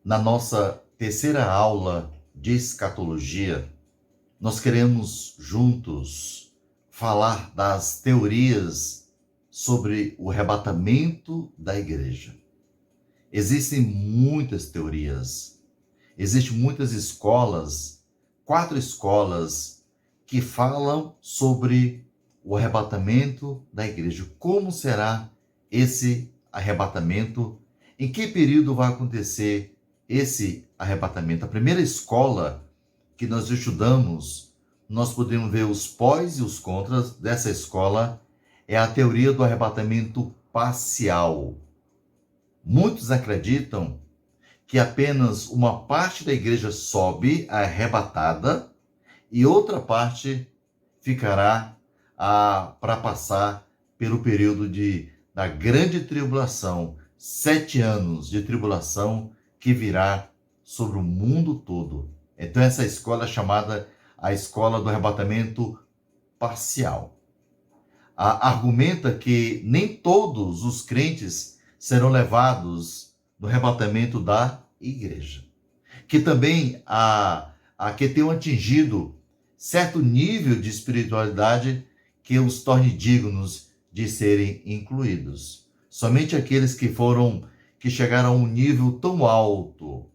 Na nossa terceira aula de escatologia, nós queremos juntos falar das teorias sobre o arrebatamento da igreja. Existem muitas teorias, existem muitas escolas, 4 escolas que falam sobre o arrebatamento da igreja. Como será esse arrebatamento? Em que período vai acontecer esse arrebatamento? A primeira escola que nós estudamos, nós podemos ver os pós e os contras dessa escola, é a teoria do arrebatamento parcial. Muitos acreditam que apenas uma parte da igreja sobe arrebatada e outra parte ficará para passar pelo período da grande tribulação, 7 anos de tribulação que virá sobre o mundo todo. Então essa escola é chamada a escola do arrebatamento parcial. Argumenta que nem todos os crentes serão levados no arrebatamento da igreja. Que também que tenham atingido certo nível de espiritualidade que os torne dignos de serem incluídos. Somente aqueles que chegaram a um nível tão alto,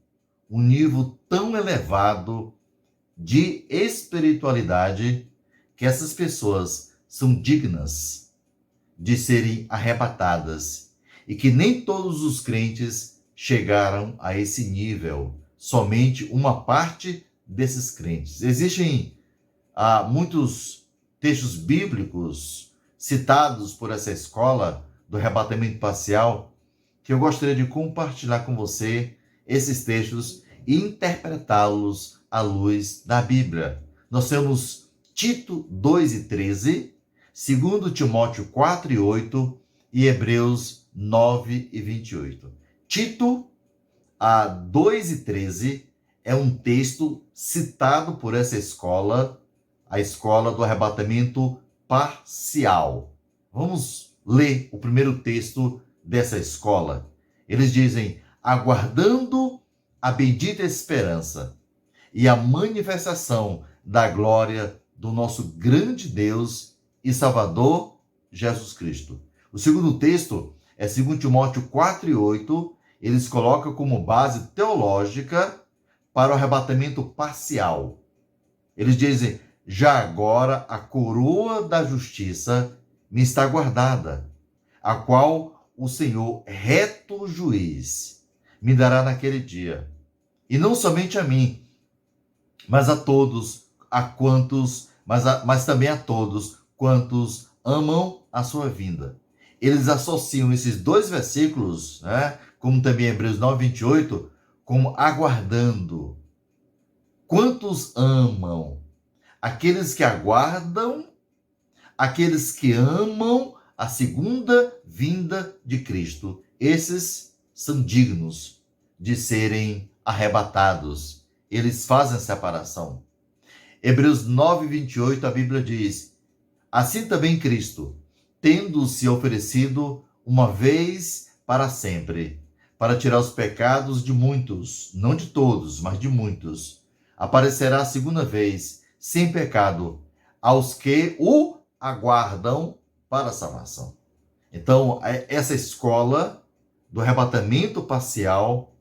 um nível tão elevado de espiritualidade, que essas pessoas são dignas de serem arrebatadas, e que nem todos os crentes chegaram a esse nível, somente uma parte desses crentes. Existem muitos textos bíblicos citados por essa escola do arrebatamento parcial, que eu gostaria de compartilhar com você esses textos e interpretá-los à luz da Bíblia. Nós temos Tito 2:13, 2 Timóteo 4:8 e Hebreus 9:28. Tito 2:13 é um texto citado por essa escola, a escola do arrebatamento parcial. Vamos ler o primeiro texto dessa escola. Eles dizem: aguardando a bendita esperança e a manifestação da glória do nosso grande Deus e Salvador Jesus Cristo. O segundo texto é 2 Timóteo 4:8. Eles colocam como base teológica para o arrebatamento parcial. Eles dizem: já agora a coroa da justiça me está guardada, a qual o Senhor, reto juiz, me dará naquele dia. E não somente a mim, mas a todos, mas também a todos quantos amam a sua vinda. Eles associam esses 2 versículos, como também Hebreus 9:28, como aguardando. Quantos amam? Aqueles que aguardam, aqueles que amam a segunda vinda de Cristo. Esses são dignos de serem arrebatados. Eles fazem separação. Hebreus 9:28, a Bíblia diz: assim também Cristo, tendo-se oferecido uma vez para sempre, para tirar os pecados de muitos, não de todos, mas de muitos, aparecerá a segunda vez, sem pecado, aos que o aguardam para a salvação. Então, essa escola do arrebatamento parcial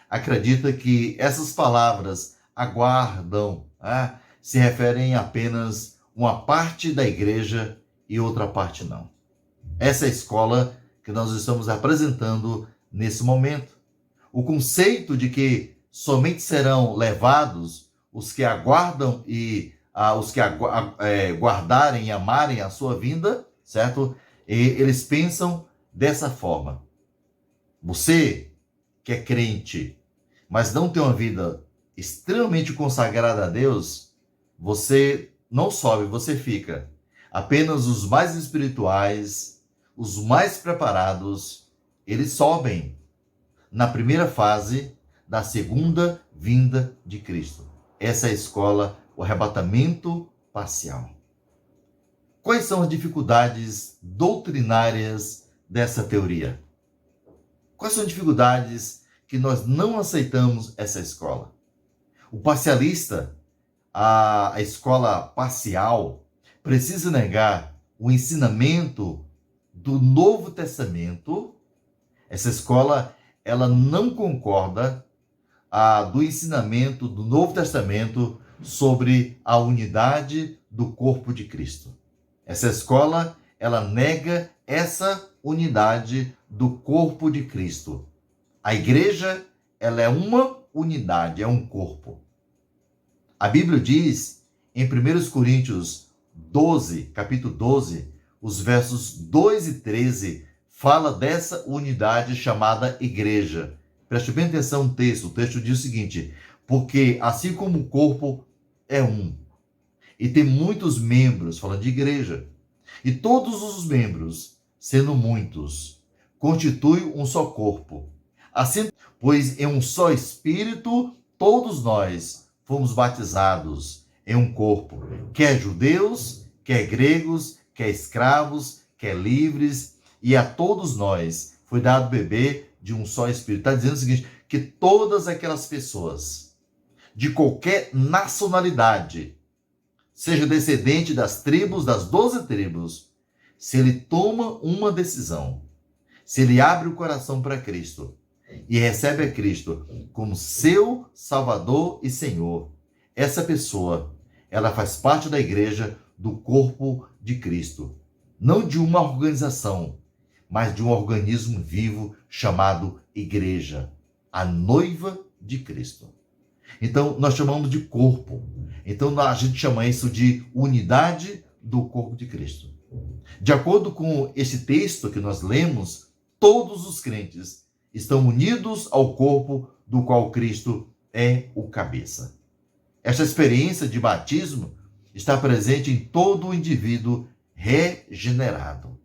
acredita que essas palavras aguardam, se referem a apenas uma parte da igreja e outra parte não. Essa é a escola que nós estamos apresentando nesse momento. O conceito de que somente serão levados os que aguardam e os que guardarem e amarem a sua vinda, certo? E eles pensam dessa forma. Você que é crente, mas não tem uma vida extremamente consagrada a Deus, você não sobe, você fica. Apenas os mais espirituais, os mais preparados, eles sobem na primeira fase da segunda vinda de Cristo. Essa é a escola, o arrebatamento parcial. Quais são as dificuldades doutrinárias dessa teoria? Quais são as dificuldades que nós não aceitamos essa escola. O parcialista, a escola parcial, precisa negar o ensinamento do Novo Testamento. Essa escola, ela não concorda do ensinamento do Novo Testamento sobre a unidade do corpo de Cristo. Essa escola, ela nega essa unidade do corpo de Cristo. A igreja, ela é uma unidade, é um corpo. A Bíblia diz, em 1 Coríntios 12, capítulo 12, os versos 2 e 13, fala dessa unidade chamada igreja. Preste bem atenção no texto. O texto diz o seguinte: porque assim como o corpo é um, e tem muitos membros, falando de igreja, e todos os membros, sendo muitos, constituem um só corpo. Assim, pois em um só Espírito, todos nós fomos batizados em um corpo, quer judeus, quer gregos, quer escravos, quer livres, e a todos nós foi dado beber de um só Espírito. Está dizendo o seguinte, que todas aquelas pessoas, de qualquer nacionalidade, seja descendente das 12 tribos, se ele toma uma decisão, se ele abre o coração para Cristo e recebe a Cristo como seu Salvador e Senhor, essa pessoa, ela faz parte da igreja, do corpo de Cristo. Não de uma organização, mas de um organismo vivo chamado igreja, a noiva de Cristo. Então, nós chamamos de corpo. Então, a gente chama isso de unidade do corpo de Cristo. De acordo com esse texto que nós lemos, todos os crentes estão unidos ao corpo do qual Cristo é o cabeça. Esta experiência de batismo está presente em todo o indivíduo regenerado.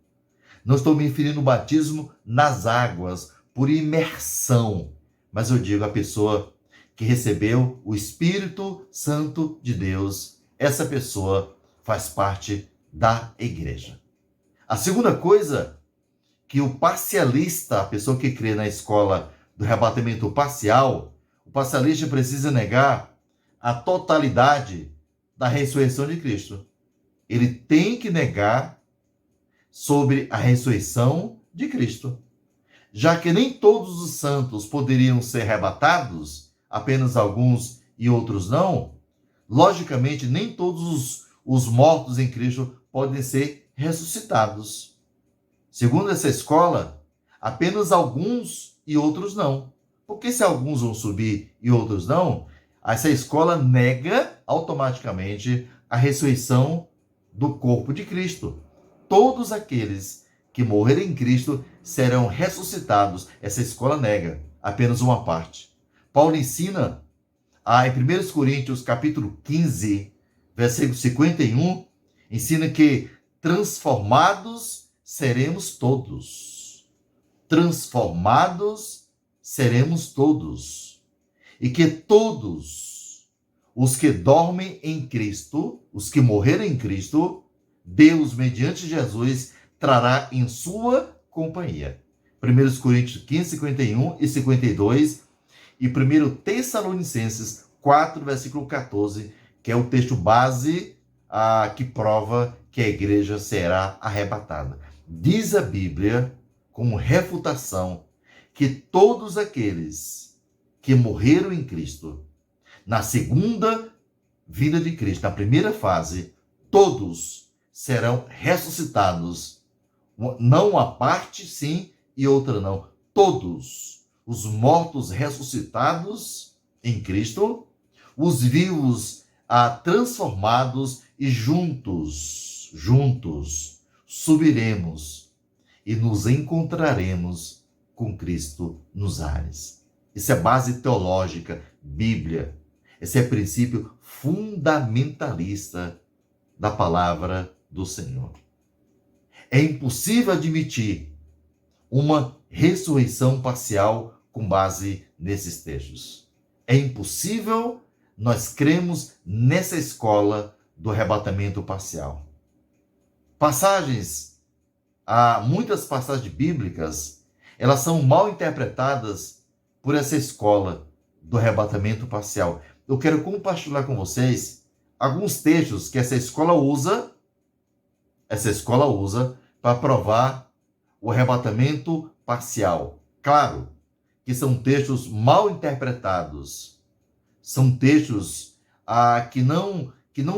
Não estou me referindo ao batismo nas águas, por imersão, mas eu digo a pessoa que recebeu o Espírito Santo de Deus, essa pessoa faz parte da igreja. A segunda coisa que o parcialista, a pessoa que crê na escola do arrebatamento parcial, o parcialista precisa negar a totalidade da ressurreição de Cristo. Ele tem que negar sobre a ressurreição de Cristo. Já que nem todos os santos poderiam ser arrebatados, apenas alguns e outros não, logicamente nem todos os mortos em Cristo podem ser ressuscitados. Segundo essa escola, apenas alguns e outros não. Porque se alguns vão subir e outros não, essa escola nega automaticamente a ressurreição do corpo de Cristo. Todos aqueles que morrerem em Cristo serão ressuscitados. Essa escola nega apenas uma parte. Paulo ensina em 1 Coríntios capítulo 15, versículo 51, ensina que transformados seremos todos. Transformados seremos todos. E que todos os que dormem em Cristo, os que morrerem em Cristo, Deus, mediante Jesus, trará em sua companhia. 1 Coríntios 15, 51 e 52 e 1 Tessalonicenses 4, versículo 14, que é o texto base que prova que a igreja será arrebatada. Diz a Bíblia, como refutação, que todos aqueles que morreram em Cristo, na segunda vinda de Cristo, na primeira fase, todos serão ressuscitados. Não uma parte sim e outra não. Todos os mortos ressuscitados em Cristo, os vivos transformados e juntos subiremos e nos encontraremos com Cristo nos ares. Isso é base teológica, Bíblia. Esse é princípio fundamentalista da palavra do Senhor. É impossível admitir uma ressurreição parcial com base nesses textos. É impossível nós cremos nessa escola do arrebatamento parcial. Muitas passagens bíblicas, elas são mal interpretadas por essa escola do arrebatamento parcial. Eu quero compartilhar com vocês alguns textos que essa escola usa para provar o arrebatamento parcial. Claro que são textos mal interpretados, são textos que não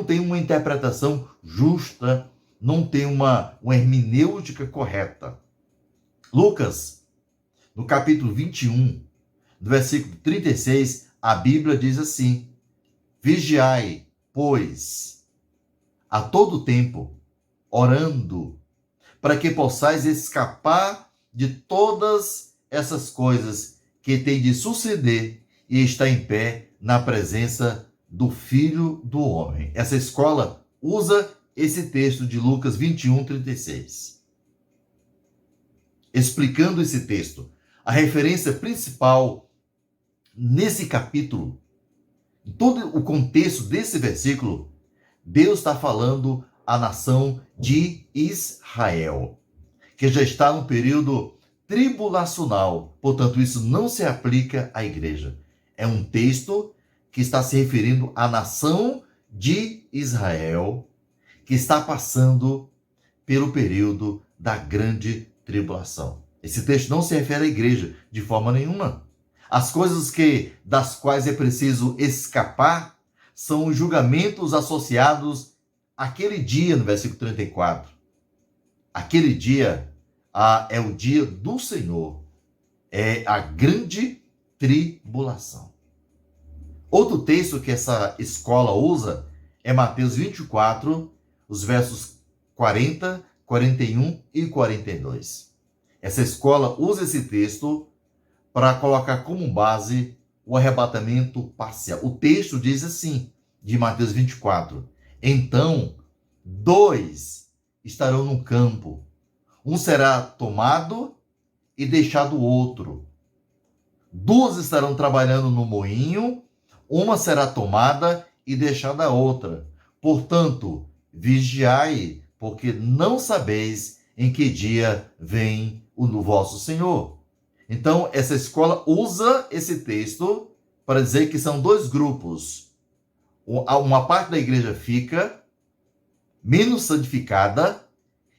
têm uma interpretação justa, não tem uma hermenêutica correta. Lucas, no capítulo 21, no versículo 36, a Bíblia diz assim: vigiai, pois, a todo tempo, orando, para que possais escapar de todas essas coisas que têm de suceder e estar em pé na presença do Filho do Homem. Essa escola usa esse texto de Lucas 21, 36. Explicando esse texto, a referência principal nesse capítulo, em todo o contexto desse versículo, Deus está falando à nação de Israel, que já está no período tribulacional. Portanto, isso não se aplica à igreja. É um texto que está se referindo à nação de Israel, que está passando pelo período da grande tribulação. Esse texto não se refere à igreja de forma nenhuma. As coisas das quais é preciso escapar são os julgamentos associados àquele dia, no versículo 34. Aquele dia é o dia do Senhor, é a grande tribulação. Outro texto que essa escola usa é Mateus 24, os versos 40, 41 e 42. Essa escola usa esse texto para colocar como base o arrebatamento parcial. O texto diz assim, de Mateus 24: então, 2 estarão no campo, um será tomado e deixado o outro. 2 estarão trabalhando no moinho, uma será tomada e deixada a outra. Portanto, vigiai, porque não sabeis em que dia vem o vosso Senhor. Então, essa escola usa esse texto para dizer que são 2 grupos. Uma parte da igreja fica menos santificada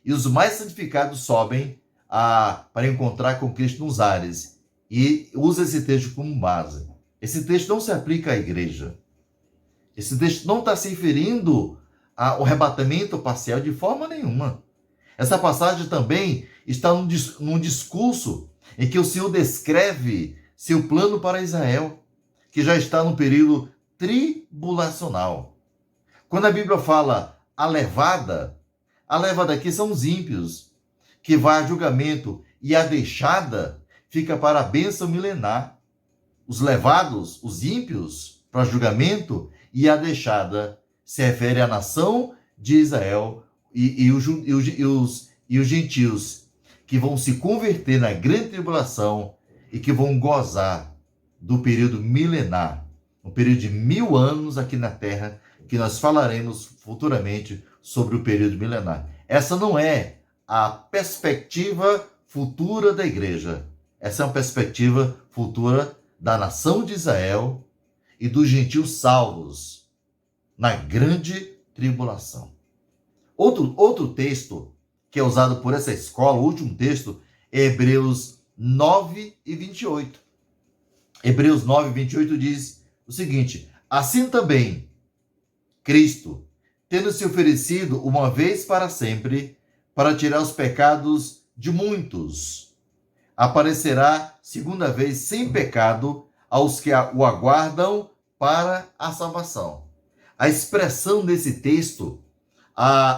e os mais santificados sobem para encontrar com Cristo nos ares. E usa esse texto como base. Esse texto não se aplica à igreja. Esse texto não está se referindo ao arrebatamento parcial de forma nenhuma. Essa passagem também está num discurso em que o Senhor descreve seu plano para Israel, que já está no período tribulacional. Quando a Bíblia fala a levada aqui são os ímpios, que vai a julgamento, e a deixada fica para a bênção milenar. Os levados, os ímpios, para julgamento, e a deixada se refere à nação de Israel e os gentios, que vão se converter na grande tribulação e que vão gozar do período milenar, um período de 1000 anos aqui na Terra, que nós falaremos futuramente sobre o período milenar. Essa não é a perspectiva futura da igreja. Essa é uma perspectiva futura da nação de Israel e dos gentios salvos na grande tribulação. Outro texto que é usado por essa escola, o último texto, é Hebreus 9 e 28. Hebreus 9 e 28 diz o seguinte: assim também, Cristo, tendo se oferecido uma vez para sempre, para tirar os pecados de muitos, aparecerá segunda vez sem pecado aos que o aguardam para a salvação. A expressão desse texto,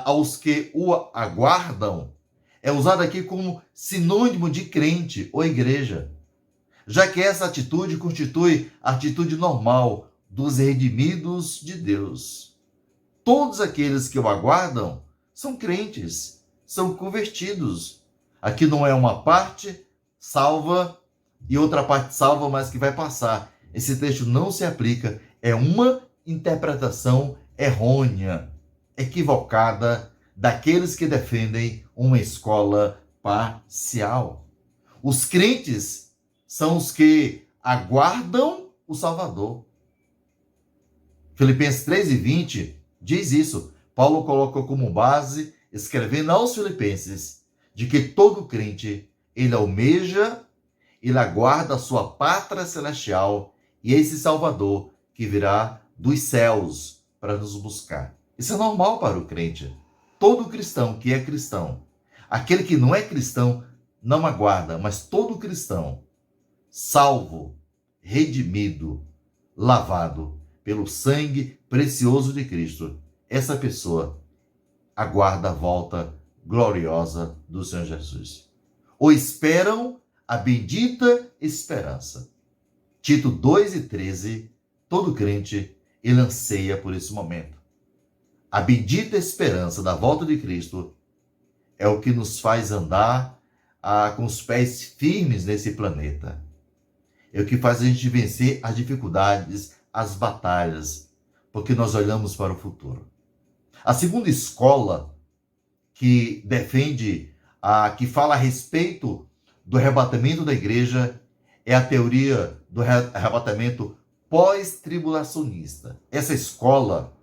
aos que o aguardam, é usada aqui como sinônimo de crente ou igreja, já que essa atitude constitui a atitude normal dos redimidos de Deus. Todos aqueles que o aguardam são crentes, são convertidos. Aqui não é uma parte salva e outra parte salva, mas que vai passar. Esse texto não se aplica, é uma interpretação errônea, equivocada daqueles que defendem uma escola parcial. Os crentes são os que aguardam o Salvador. Filipenses 3:20 diz isso. Paulo colocou como base, escrevendo aos Filipenses, de que todo crente, ele almeja, ele aguarda a sua pátria celestial e esse Salvador que virá dos céus para nos buscar. Isso é normal para o crente. Todo cristão que é cristão, aquele que não é cristão, não aguarda, mas todo cristão, salvo, redimido, lavado pelo sangue precioso de Cristo, essa pessoa aguarda a volta gloriosa do Senhor Jesus. Ou esperam a bendita esperança. Tito 2:13, todo crente, ele anseia por esse momento. A bendita esperança da volta de Cristo é o que nos faz andar com os pés firmes nesse planeta. É o que faz a gente vencer as dificuldades, as batalhas, porque nós olhamos para o futuro. A segunda escola que defende, que fala a respeito do arrebatamento da igreja é a teoria do arrebatamento pós-tribulacionista. Essa escola,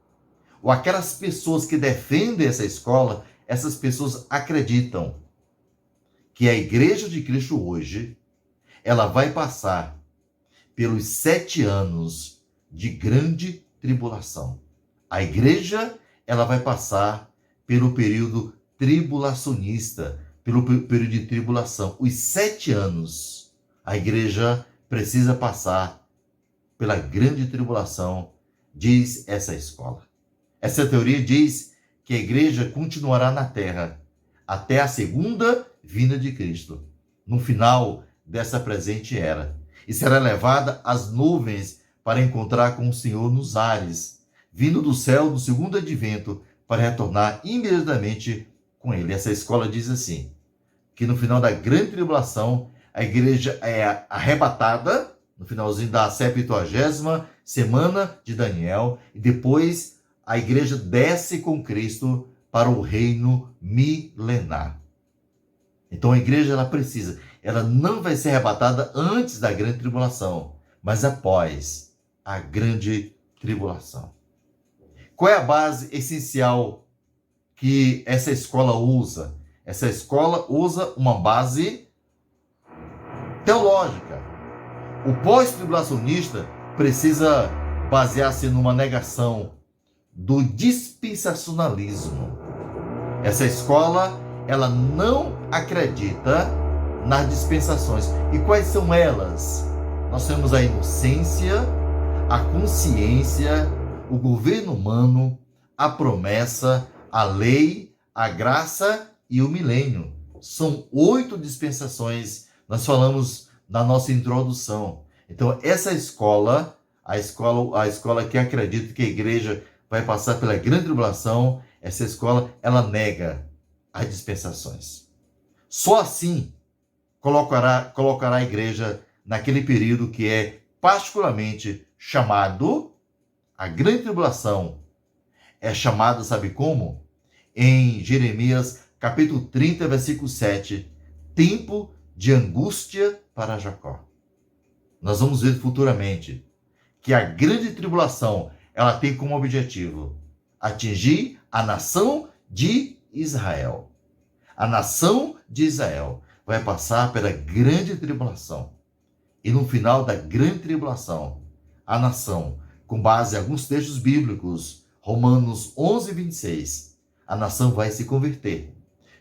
ou aquelas pessoas que defendem essa escola, essas pessoas acreditam que a igreja de Cristo hoje, ela vai passar pelos 7 anos de grande tribulação. A igreja, ela vai passar pelo período tribulacionista, pelo período de tribulação. Os 7 anos, a igreja precisa passar pela grande tribulação, diz essa escola. Essa teoria diz que a igreja continuará na terra até a segunda vinda de Cristo, no final dessa presente era, e será levada às nuvens para encontrar com o Senhor nos ares, vindo do céu no segundo advento, para retornar imediatamente com ele. Essa escola diz assim, que no final da grande tribulação, a igreja é arrebatada, no finalzinho da 70ª semana de Daniel, e depois a igreja desce com Cristo para o reino milenar. Então a igreja, ela não vai ser arrebatada antes da grande tribulação, mas após a grande tribulação. Qual é a base essencial que essa escola usa? Essa escola usa uma base teológica. O pós-tribulacionista precisa basear-se numa negação do dispensacionalismo. Essa escola, ela não acredita nas dispensações. E quais são elas? Nós temos a inocência, a consciência, o governo humano, a promessa, a lei, a graça e o milênio. São 8 dispensações. Nós falamos na nossa introdução. Então, essa escola, a escola que acredita que a igreja vai passar pela grande tribulação, essa escola, ela nega as dispensações. Só assim colocará a igreja naquele período que é particularmente chamado a grande tribulação. É chamada, sabe como? Em Jeremias, capítulo 30, versículo 7, tempo de angústia para Jacó. Nós vamos ver futuramente que a grande tribulação, ela tem como objetivo atingir a nação de Israel. A nação de Israel vai passar pela grande tribulação. E no final da grande tribulação, a nação, com base em alguns textos bíblicos, Romanos 11:26, a nação vai se converter.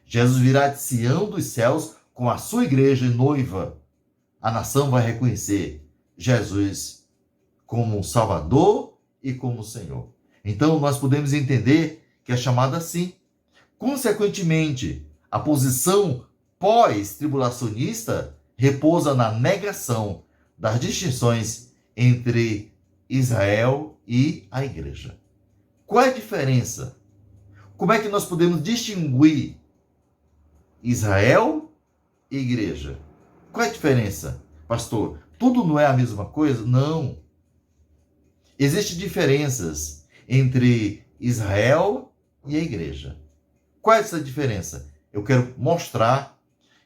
Jesus virá de Sião dos céus com a sua igreja noiva. A nação vai reconhecer Jesus como Salvador e como Senhor. Então, nós podemos entender que é chamada assim. Consequentemente, a posição pós-tribulacionista repousa na negação das distinções entre Israel e a igreja. Qual é a diferença? Como é que nós podemos distinguir Israel e igreja? Qual é a diferença, pastor? Tudo não é a mesma coisa? Não. Existem diferenças entre Israel e a igreja. Qual é essa diferença? Eu quero mostrar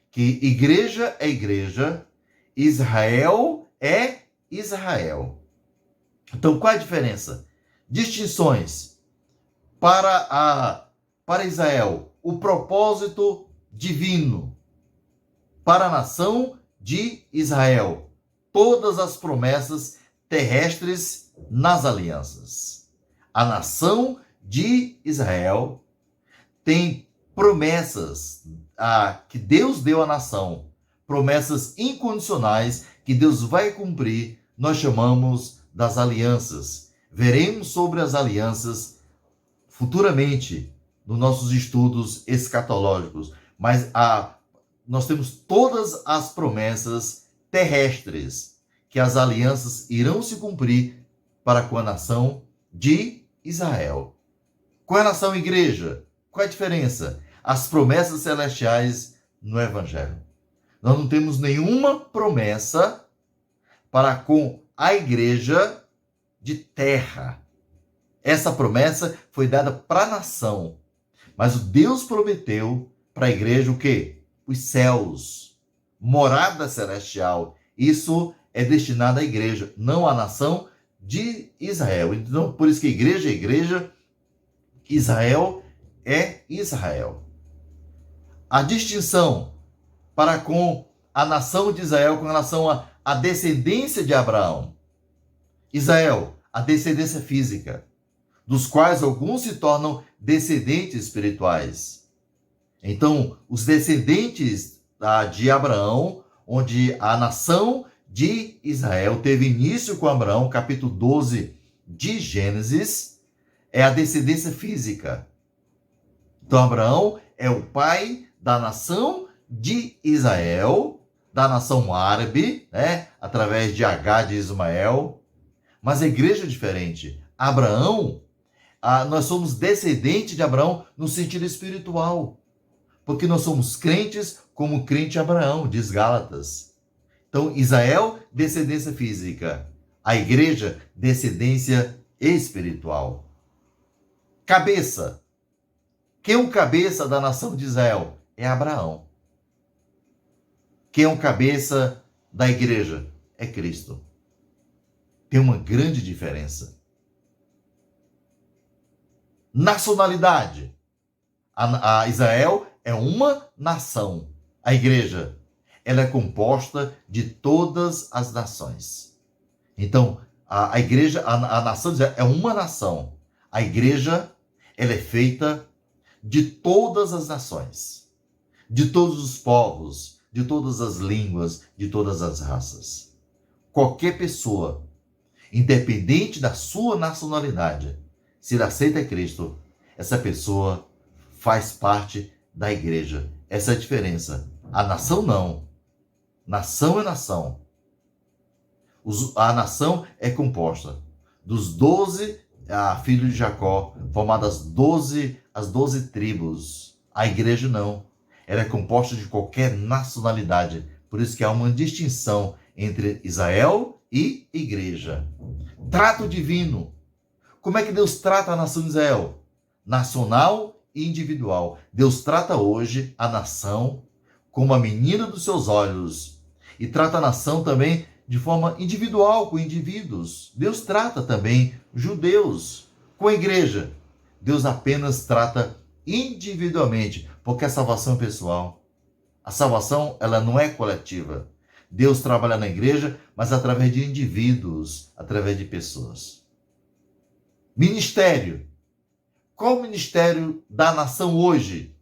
que igreja é igreja, Israel é Israel. Então, qual é a diferença? Distinções. Para Israel, o propósito divino. Para a nação de Israel, todas as promessas terrestres nas alianças. A nação de Israel tem promessas que Deus deu à nação, promessas incondicionais que Deus vai cumprir, nós chamamos das alianças. Veremos sobre as alianças futuramente nos nossos estudos escatológicos, mas nós temos todas as promessas terrestres que as alianças irão se cumprir para com a nação de Israel. Com relação à igreja, qual é a diferença? As promessas celestiais no Evangelho. Nós não temos nenhuma promessa para com a igreja de terra. Essa promessa foi dada para a nação. Mas o Deus prometeu para a igreja o quê? Os céus, morada celestial. Isso é destinado à igreja, não à nação de Israel. Então, por isso que igreja é igreja, Israel é Israel. A distinção para com a nação de Israel com relação à descendência de Abraão. Israel, a descendência física, dos quais alguns se tornam descendentes espirituais. Então, os descendentes de Abraão, onde a nação de Israel teve início com Abraão, capítulo 12 de Gênesis, é a descendência física. Então, Abraão é o pai da nação de Israel, da nação árabe, através de Agar de Ismael. Mas a igreja é diferente. Abraão, nós somos descendentes de Abraão no sentido espiritual, porque nós somos crentes como crente Abraão, diz Gálatas. Então, Israel, descendência física. A igreja, descendência espiritual. Cabeça. Quem é o cabeça da nação de Israel? É Abraão. Quem é o cabeça da igreja? É Cristo. Tem uma grande diferença. Nacionalidade. A Israel é uma nação. A igreja, ela é composta de todas as nações. Então, a igreja, a nação de Israel é uma nação. A igreja, ela é feita de todas as nações, de todos os povos, de todas as línguas, de todas as raças. Qualquer pessoa, independente da sua nacionalidade, se ele aceita Cristo, essa pessoa faz parte da igreja. Essa é a diferença. A nação não. Nação é nação. A nação é composta dos 12 filhos de Jacó, formadas as 12 tribos. A igreja não. Ela é composta de qualquer nacionalidade. Por isso que há uma distinção entre Israel e igreja. Trato divino. Como é que Deus trata a nação de Israel? Nacional e individual. Deus trata hoje a nação como a menina dos seus olhos. E trata a nação também de forma individual, com indivíduos. Deus trata também judeus com a igreja. Deus apenas trata individualmente, porque a salvação é pessoal. A salvação, ela não é coletiva. Deus trabalha na igreja, mas através de indivíduos, através de pessoas. Ministério. Qual o ministério da nação hoje?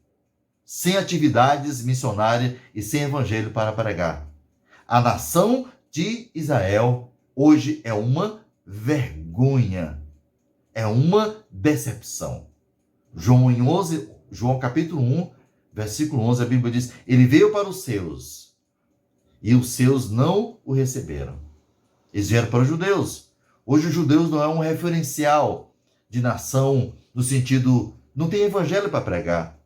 Sem atividades missionárias e sem evangelho para pregar. A nação de Israel hoje é uma vergonha. É uma decepção. João capítulo 1, versículo 11, a Bíblia diz: ele veio para os seus, e os seus não o receberam. Eles vieram para os judeus. Hoje os judeus não é um referencial de nação, no sentido, não tem evangelho para pregar.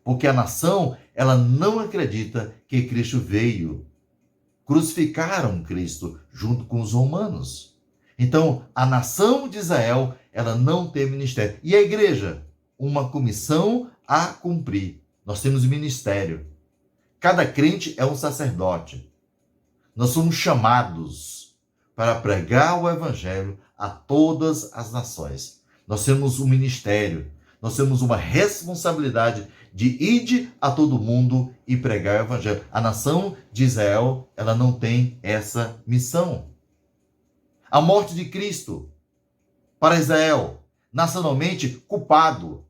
Porque a nação, ela não acredita que Cristo veio. Crucificaram Cristo junto com os romanos. Então, a nação de Israel, ela não tem ministério. E a igreja? Uma comissão a cumprir. Nós temos ministério. Cada crente é um sacerdote. Nós somos chamados para pregar o evangelho a todas as nações. Nós temos um ministério, nós temos uma responsabilidade de ir a todo mundo e pregar o evangelho. A nação de Israel, ela não tem essa missão. A morte de Cristo para Israel, nacionalmente culpado,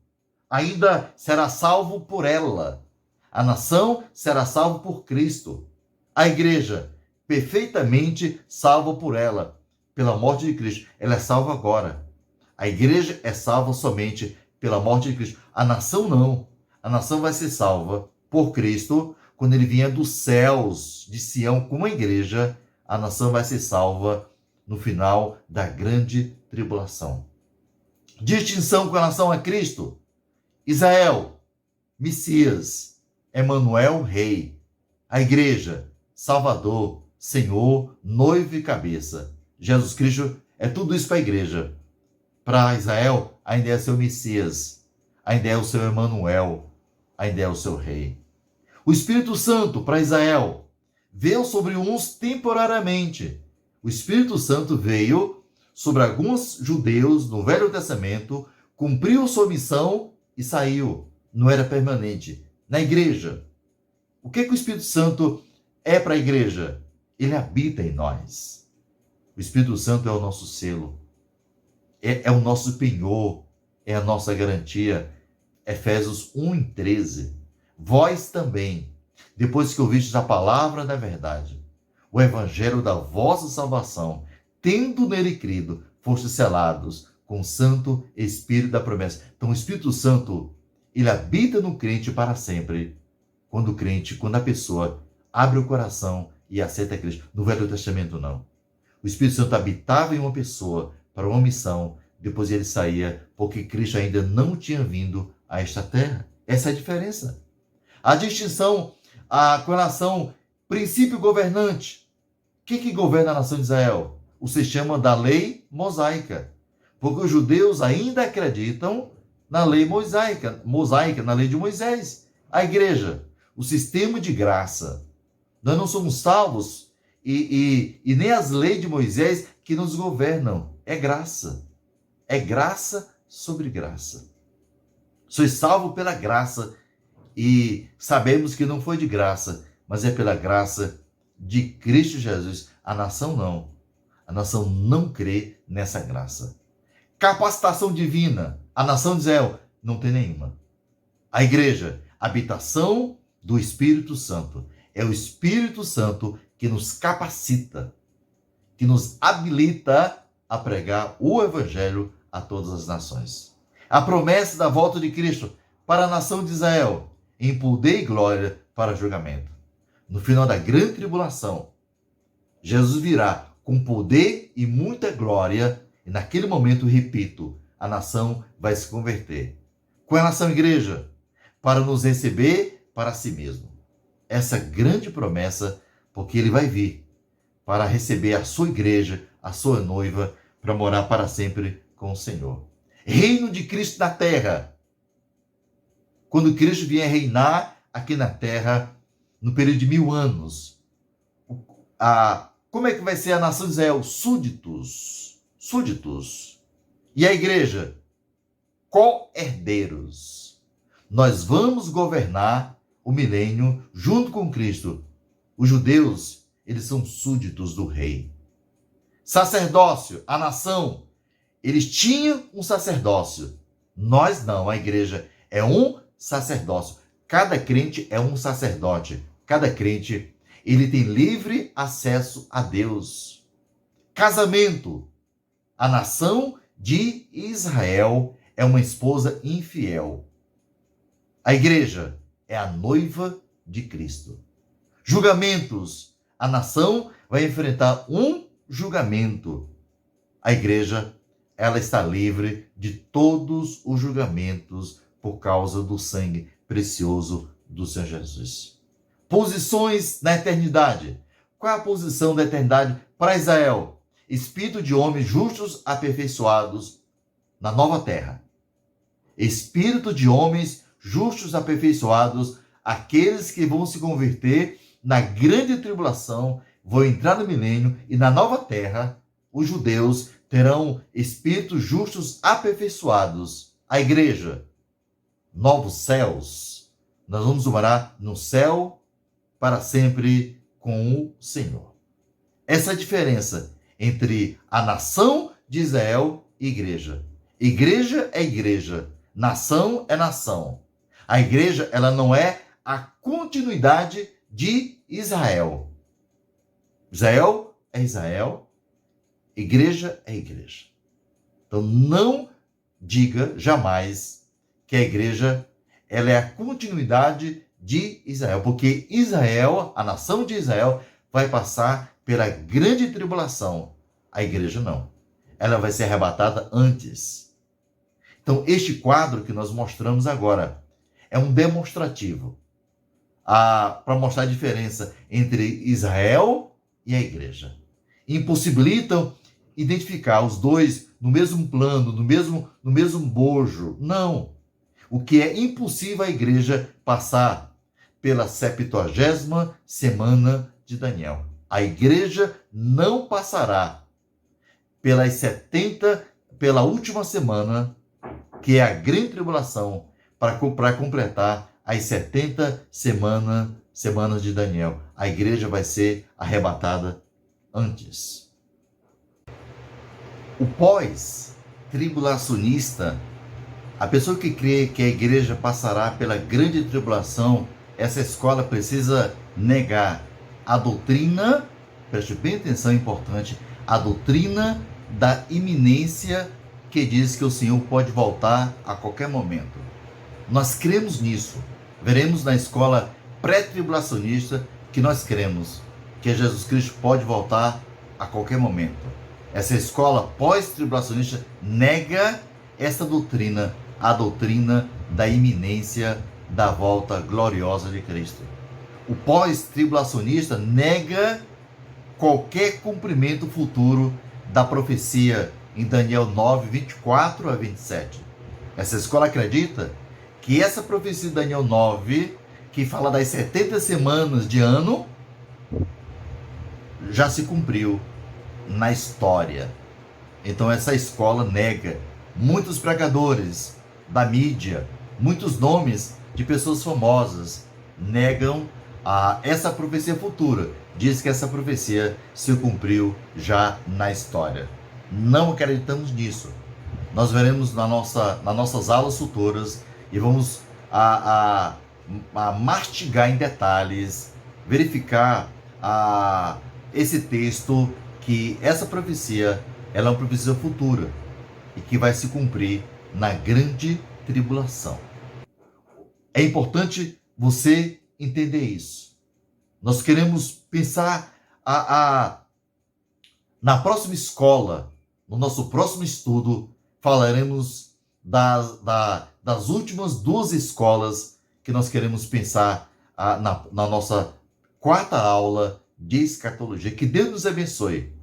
ainda será salvo por ela. A nação será salva por Cristo. A igreja, perfeitamente salva por ela, pela morte de Cristo. Ela é salva agora. A igreja é salva somente pela morte de Cristo. A nação não. A nação vai ser salva por Cristo quando ele vier dos céus de Sião com a igreja. A nação vai ser salva no final da grande tribulação. Distinção com relação a Cristo. Israel, Messias, Emanuel, Rei. A igreja, Salvador, Senhor, noivo e cabeça. Jesus Cristo é tudo isso para a igreja. Para Israel, ainda é seu Messias, ainda é o seu Emanuel, ainda é o seu Rei. O Espírito Santo, para Israel, veio sobre uns temporariamente. O Espírito Santo veio sobre alguns judeus no Velho Testamento, cumpriu sua missão e saiu. Não era permanente. Na igreja, o que o Espírito Santo é para a igreja? Ele habita em nós. O Espírito Santo é o nosso selo, é o nosso penhor, é a nossa garantia. Efésios 1:13. Vós também, depois que ouvistes a palavra da verdade, o evangelho da vossa salvação, tendo nele crido, fostes selados com o Santo Espírito da promessa. Então o Espírito Santo, ele habita no crente para sempre. Quando a pessoa abre o coração e aceita Cristo. No Velho Testamento, não. O Espírito Santo habitava em uma pessoa para uma missão, depois ele saía, porque Cristo ainda não tinha vindo a esta terra. Essa é a diferença. A distinção com relação princípio governante. O que governa a nação de Israel? O se chama da lei mosaica. Porque os judeus ainda acreditam na lei mosaica, na lei de Moisés. A igreja, o sistema de graça. Nós não somos salvos e nem as leis de Moisés que nos governam. É graça. É graça sobre graça. Sois salvo pela graça e sabemos que não foi de graça, mas é pela graça de Cristo Jesus. A nação não. A nação não crê nessa graça. Capacitação divina. A nação de Israel não tem nenhuma. A igreja, habitação do Espírito Santo. É o Espírito Santo que nos capacita, que nos habilita a pregar o Evangelho a todas as nações. A promessa da volta de Cristo para a nação de Israel, em poder e glória para julgamento. No final da grande tribulação, Jesus virá com poder e muita glória, e naquele momento, repito, a nação vai se converter. Com relação à igreja, para nos receber para si mesmo. Essa grande promessa, porque ele vai vir para receber a sua igreja, a sua noiva, para morar para sempre com o Senhor. Reino de Cristo na terra. Quando Cristo vier reinar aqui na terra, no período de 1000 anos, como é que vai ser a nação de Israel? Súditos. E a igreja? Co-herdeiros. Nós vamos governar o milênio junto com Cristo. Os judeus, eles são súditos do rei. Sacerdócio, a nação, eles tinham um sacerdócio. Nós não, a igreja é um sacerdócio. Cada crente é um sacerdote. Cada crente, ele tem livre acesso a Deus. Casamento, a nação de Israel é uma esposa infiel. A igreja é a noiva de Cristo. Julgamentos, a nação vai enfrentar um julgamento. A igreja, ela está livre de todos os julgamentos por causa do sangue precioso do Senhor Jesus. Posições na eternidade. Qual é a posição da eternidade para Israel? Espírito de homens justos aperfeiçoados na nova terra. Espírito de homens justos aperfeiçoados, aqueles que vão se converter na grande tribulação, vão entrar no milênio e na nova terra, os judeus terão espíritos justos aperfeiçoados. A igreja, novos céus. Nós vamos morar no céu para sempre com o Senhor. Essa é a diferença entre a nação de Israel e igreja. Igreja é igreja, nação é nação. A igreja, ela não é a continuidade de Israel. Israel é Israel, igreja é igreja. Então não diga jamais que a igreja ela é a continuidade de Israel, porque Israel, a nação de Israel, vai passar pela grande tribulação. A igreja não. Ela vai ser arrebatada antes. Então, este quadro que nós mostramos agora é um demonstrativo para mostrar a diferença entre Israel e a igreja. Impossibilitam identificar os dois no mesmo plano, no mesmo bojo. Não. O que é impossível a igreja passar pela 70ª semana de Daniel. A igreja não passará pela última semana, que é a grande tribulação, para completar as 70 semanas de Daniel. A igreja vai ser arrebatada antes. O pós-tribulacionista, a pessoa que crê que a igreja passará pela grande tribulação, essa escola precisa negar a doutrina, preste bem atenção, é importante, a doutrina da iminência que diz que o Senhor pode voltar a qualquer momento. Nós cremos nisso. Veremos na escola pré-tribulacionista que nós cremos que Jesus Cristo pode voltar a qualquer momento. Essa escola pós-tribulacionista nega essa doutrina, a doutrina da iminência da volta gloriosa de Cristo. O pós-tribulacionista nega qualquer cumprimento futuro da profecia em Daniel 9, 24 a 27. Essa escola acredita que essa profecia de Daniel 9, que fala das 70 semanas de ano, já se cumpriu na história. Então essa escola nega. Muitos pregadores da mídia, muitos nomes de pessoas famosas negam essa profecia futura. Diz que essa profecia se cumpriu já na história. Não acreditamos nisso. Nós veremos nas nossas aulas futuras e vamos a mastigar em detalhes, verificar esse texto, que essa profecia ela é uma profecia futura e que vai se cumprir na grande tribulação. É importante você entender isso. Nós queremos pensar na próxima escola, no nosso próximo estudo, falaremos das últimas 2 escolas que nós queremos pensar na nossa 4ª aula de escatologia. Que Deus nos abençoe.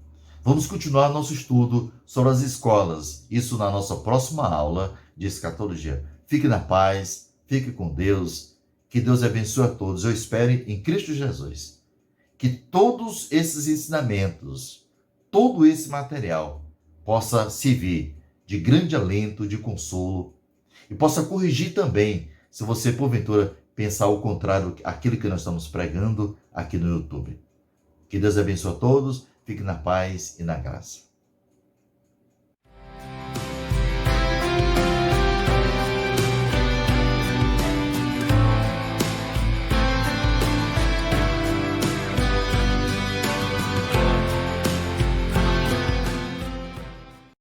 Vamos continuar nosso estudo sobre as escolas, isso na nossa próxima aula de escatologia. Fique na paz, fique com Deus, que Deus abençoe a todos. Eu espero em Cristo Jesus que todos esses ensinamentos, todo esse material possa servir de grande alento, de consolo, e possa corrigir também, se você porventura pensar o contrário daquilo que nós estamos pregando aqui no YouTube. Que Deus abençoe a todos, fique na paz e na graça.